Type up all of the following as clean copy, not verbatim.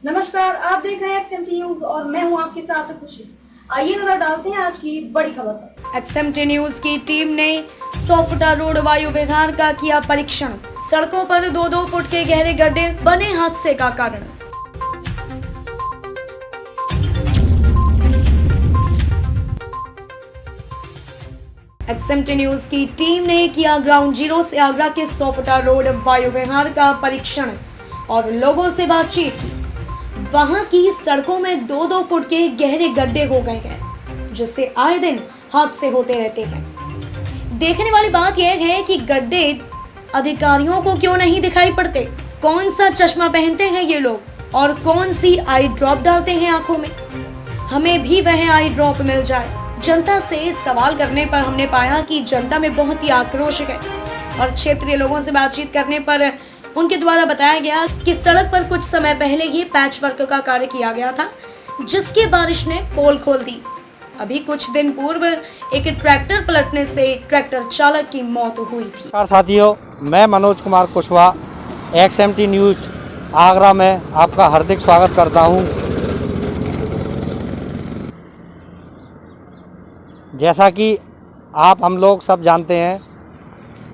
नमस्कार, आप देख रहे हैं XMT न्यूज और मैं हूं आपके साथ खुशी। आइए नजर डालते हैं आज की बड़ी खबर पर। XMT न्यूज की टीम ने 100 फुटा रोड वायु विहार का किया परीक्षण। सड़कों पर 2-2 फुट के गहरे गड्ढे बने हादसे का कारण। XMT न्यूज की टीम ने किया ग्राउंड जीरो से आगरा के 100 फुटा रोड वायु विहार का परीक्षण और लोगों से बातचीत की। वहां की सड़कों में 2-2 फुट के गहरे गड्ढे हो गए हैं, जिससे आए दिन हादसे होते रहते हैं। देखने वाली बात यह है कि गड्ढे अधिकारियों को क्यों नहीं दिखाई पड़ते, कौन सा चश्मा पहनते हैं ये लोग और कौन सी आई ड्रॉप डालते हैं आंखों में। हमें भी वह आई ड्रॉप मिल जाए। जनता से सवाल करने पर हमने पाया कि जनता में बहुत ही आक्रोश है और क्षेत्रीय लोगों से बातचीत करने पर उनके द्वारा बताया गया कि सड़क पर कुछ समय पहले ही पैच वर्क का कार्य किया गया था, जिसके बारिश ने पोल खोल दी। अभी कुछ दिन पूर्व एक ट्रैक्टर पलटने से ट्रैक्टर चालक की मौत हुई थी। नमस्कार साथियों, मैं मनोज कुमार कुशवाहा XMT न्यूज आगरा में आपका हार्दिक स्वागत करता हूं। जैसा कि आप हम लोग सब जानते हैं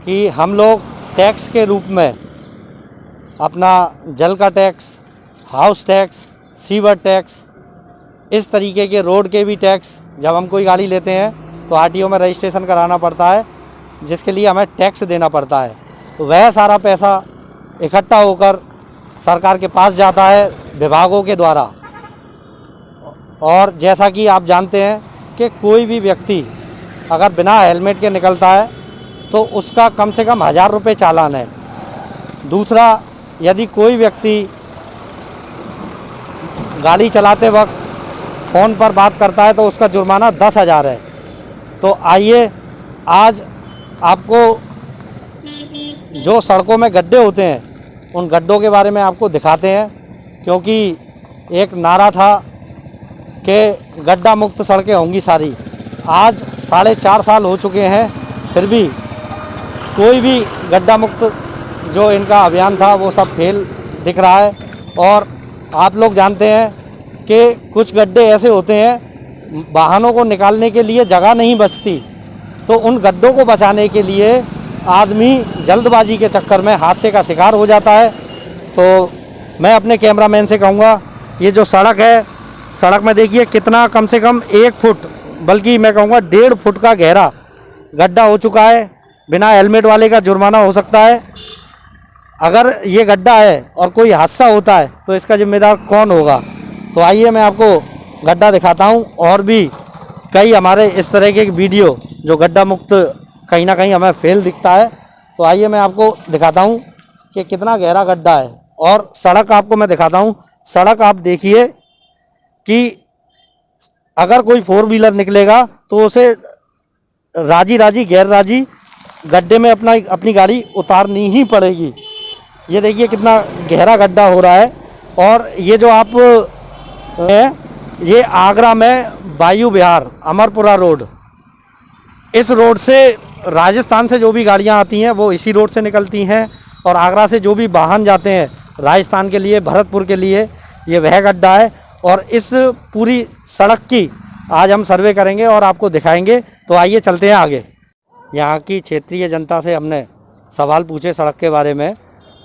कि हम लोग टैक्स के रूप में अपना जल का tax, house tax, sewer tax, इस तरीके के रोड के भी टैक्स जब हम कोई गाड़ी लेते हैं तो RTO में रजिस्ट्रेशन कराना पड़ता है, जिसके लिए हमें टैक्स देना पड़ता है। तो वह सारा पैसा इकट्ठा होकर सरकार के पास जाता है विभागों के द्वारा। और जैसा कि आप जानते हैं कि कोई भी व्यक्ति अगर बिना हेलमेट के निकलता है तो उसका कम से कम 1000 रुपये चालान है। दूसरा, यदि कोई व्यक्ति गाड़ी चलाते वक्त फ़ोन पर बात करता है तो उसका जुर्माना 10,000 है। तो आइए आज आपको जो सड़कों में गड्ढे होते हैं उन गड्ढों के बारे में आपको दिखाते हैं, क्योंकि एक नारा था कि गड्ढा मुक्त सड़कें होंगी सारी। आज 4.5 साल हो चुके हैं, फिर भी कोई भी गड्ढा मुक्त जो इनका अभियान था वो सब फेल दिख रहा है। और आप लोग जानते हैं कि कुछ गड्ढे ऐसे होते हैं वाहनों को निकालने के लिए जगह नहीं बचती, तो उन गड्ढों को बचाने के लिए आदमी जल्दबाजी के चक्कर में हादसे का शिकार हो जाता है। तो मैं अपने कैमरामैन से कहूँगा, ये जो सड़क है, सड़क में देखिए कितना कम से कम 1 फुट, बल्कि मैं कहूँगा 1.5 फुट का गहरा गड्ढा हो चुका है। बिना हेलमेट वाले का जुर्माना हो सकता है। अगर ये गड्ढा है और कोई हादसा होता है तो इसका जिम्मेदार कौन होगा। तो आइए मैं आपको गड्ढा दिखाता हूँ। और भी कई हमारे इस तरह के वीडियो जो गड्ढा मुक्त कहीं ना कहीं हमें फेल दिखता है। तो आइए मैं आपको दिखाता हूँ कि कितना गहरा गड्ढा है। और सड़क आपको मैं दिखाता हूँ। सड़क आप देखिए कि अगर कोई 4 व्हीलर निकलेगा तो उसे राजी राजी गैर राजी गड्ढे में अपनी गाड़ी उतारनी ही पड़ेगी। ये देखिए कितना गहरा गड्ढा हो रहा है। और ये जो आप है, ये आगरा में वायु विहार अमरपुरा रोड, इस रोड से राजस्थान से जो भी गाड़ियां आती हैं वो इसी रोड से निकलती हैं, और आगरा से जो भी वाहन जाते हैं राजस्थान के लिए, भरतपुर के लिए, ये वह गड्ढा है। और इस पूरी सड़क की आज हम सर्वे करेंगे और आपको दिखाएंगे। तो आइए चलते हैं आगे। यहाँ की क्षेत्रीय जनता से हमने सवाल पूछे सड़क के बारे में,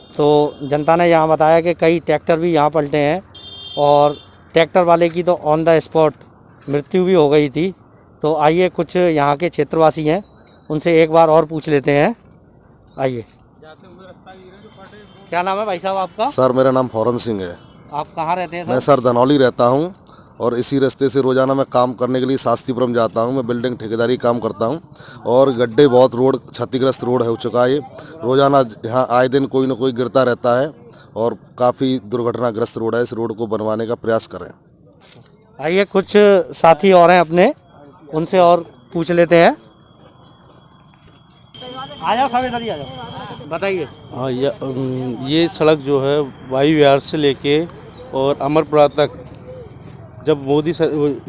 तो जनता ने यहाँ बताया कि कई ट्रैक्टर भी यहाँ पलटे हैं और ट्रैक्टर वाले की तो ऑन द स्पॉट मृत्यु भी हो गई थी। तो आइए कुछ यहाँ के क्षेत्रवासी हैं, उनसे एक बार और पूछ लेते हैं। आइए, क्या नाम है भाई साहब आपका? सर मेरा नाम फौरन सिंह है। आप कहाँ रहते हैं सर? मैं सर धनौली रहता हूँ और इसी रास्ते से रोज़ाना मैं काम करने के लिए शास्त्रीपुरम जाता हूँ। मैं बिल्डिंग ठेकेदारी काम करता हूँ और गड्ढे बहुत, रोड क्षतिग्रस्त रोड हो चुका है। रोज़ाना यहाँ आए दिन कोई ना कोई गिरता रहता है और काफ़ी दुर्घटनाग्रस्त रोड है। इस रोड को बनवाने का प्रयास करें। आइए कुछ साथी और हैं अपने, उनसे और पूछ लेते हैं। आ जाओ सब, इधर ही आ जाओ, बताइए। हाँ, ये सड़क जो है वायु विहार से लेके और अमरपुरा तक, जब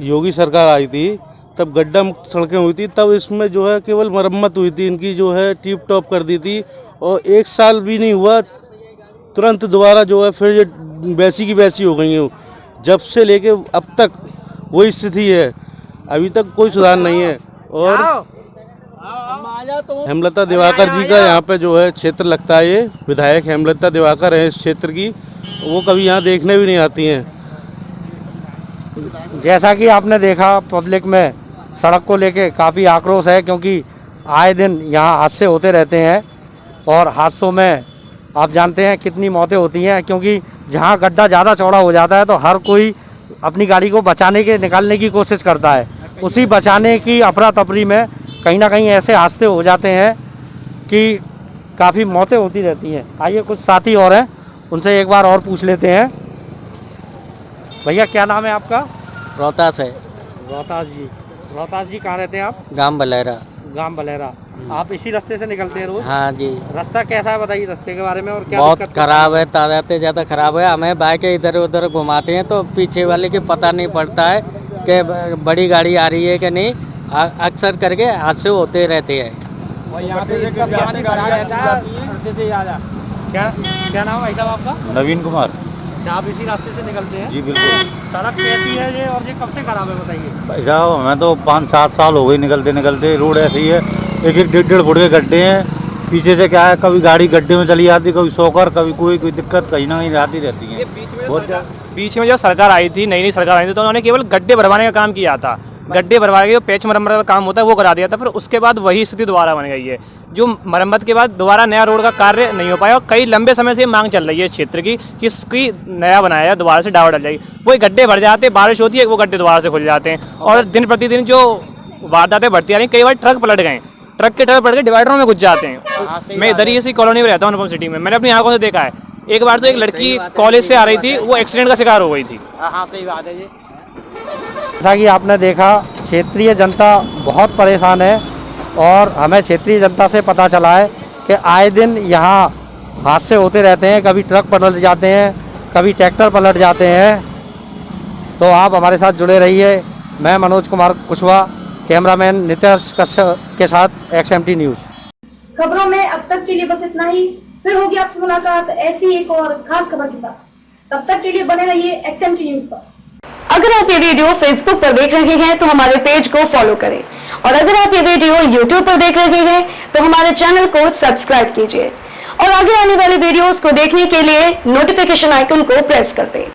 योगी सरकार आई थी तब गड्ढा मुक्त सड़कें हुई थी, तब इसमें जो है केवल मरम्मत हुई थी, इनकी जो है टिप टॉप कर दी थी। और 1 साल भी नहीं हुआ, तुरंत दोबारा जो है फिर ये वैसी की वैसी हो गई हैं। जब से लेके अब तक वही स्थिति है, अभी तक कोई सुधार नहीं है। और हेमलता दिवाकर जी का यहाँ पे जो है क्षेत्र लगता है, ये विधायक हेमलता दिवाकर है इस क्षेत्र की, वो कभी यहाँ देखने भी नहीं आती हैं। जैसा कि आपने देखा, पब्लिक में सड़क को लेके काफ़ी आक्रोश है, क्योंकि आए दिन यहाँ हादसे होते रहते हैं और हादसों में आप जानते हैं कितनी मौतें होती हैं, क्योंकि जहाँ गड्ढा ज़्यादा चौड़ा हो जाता है तो हर कोई अपनी गाड़ी को बचाने के निकालने की कोशिश करता है। उसी बचाने की अफरा तफरी में कहीं ना कहीं ऐसे हादसे हो जाते हैं कि काफ़ी मौतें होती रहती हैं। आइए कुछ साथी और हैं, उनसे एक बार और पूछ लेते हैं। भैया क्या नाम है आपका? रोहतास है। रोहतास जी कहाँ रहते हैं आप? गांव बलेरा। गांव बलेरा। आप इसी रास्ते से निकलते हैं रोज? हाँ जी। रास्ता कैसा है बताइए रास्ते के बारे में, और क्या बहुत दिक्कत खराब है, तादाते ज़्यादा खराब है। हमें बाइक इधर उधर घुमाते हैं तो पीछे वाले की पता नहीं पड़ता है कि बड़ी गाड़ी आ रही है कि नहीं। अक्सर करके हादसे होते रहते हैं। क्या नाम है साहब आपका? नवीन कुमार। अच्छा, आप इसी रास्ते से निकलते हैं? जी बिल्कुल। सड़क कैसी है ये, और ये कब से खराब है बताइए? भाई साहब हमें तो 5-7 साल हो गए निकलते निकलते। रोड ऐसी है, एक 1.5 फुट के गड्ढे हैं। पीछे से क्या है, कभी गाड़ी गड्ढे में चली जाती, कभी सोकर, कभी कोई दिक्कत कहीं ना कहीं आती रहती है। बीच में जो सरकार आई थी, नई सरकार आई थी, तो उन्होंने केवल गड्ढे भरवाने का काम किया था। गड्ढे भरवा के पैच मरम्मत का काम होता है वो करा दिया था, फिर उसके बाद वही स्थिति दोबारा बन गई है। जो मरम्मत के बाद दोबारा नया रोड का कार्य नहीं हो पाया, और कई लंबे समय से मांग चल रही है इस क्षेत्र की कि इसकी नया बनाया जाए, दोबारा से डावर डल जाएगी। वही गड्ढे भर जाते हैं, बारिश होती है, वो गड्ढे दोबारा से खुल जाते हैं, और दिन प्रतिदिन जो वारदातें बढ़ती आ रही, कई बार ट्रक पलट गए, ट्रक के टायर पलट के डिवाइडरों में घुस जाते हैं। मैं इधर ही इसी कॉलोनी में रहता हूँ, अनुपम सिटी में। मैंने अपनी आंखों से देखा है। एक बार तो एक लड़की कॉलेज से आ रही थी, वो एक्सीडेंट का शिकार हो गई थी। हाँ सही बात है जी। जैसा कि आपने देखा, क्षेत्रीय जनता बहुत परेशान है, और हमें क्षेत्रीय जनता से पता चला है कि आए दिन यहाँ हादसे होते रहते हैं। कभी ट्रक पलट जाते हैं, कभी ट्रैक्टर पलट जाते हैं। तो आप हमारे साथ जुड़े रहिए। मैं मनोज कुमार कुशवाहा, कैमरामैन नितेश कश्यप के साथ XMT न्यूज़। खबरों में अब तक के लिए बस इतना ही। फिर होगी आपसे मुलाकात ऐसी एक और खास खबर के साथ। तब तक के लिए बने रहिए XMT न्यूज़ पर। अगर आप ये वीडियो फेसबुक पर देख रहे हैं तो हमारे पेज को फॉलो करें, और अगर आप ये वीडियो यूट्यूब पर देख रहे हैं तो हमारे चैनल को सब्सक्राइब कीजिए, और आगे आने वाली वीडियोस को देखने के लिए नोटिफिकेशन आइकन को प्रेस कर दें।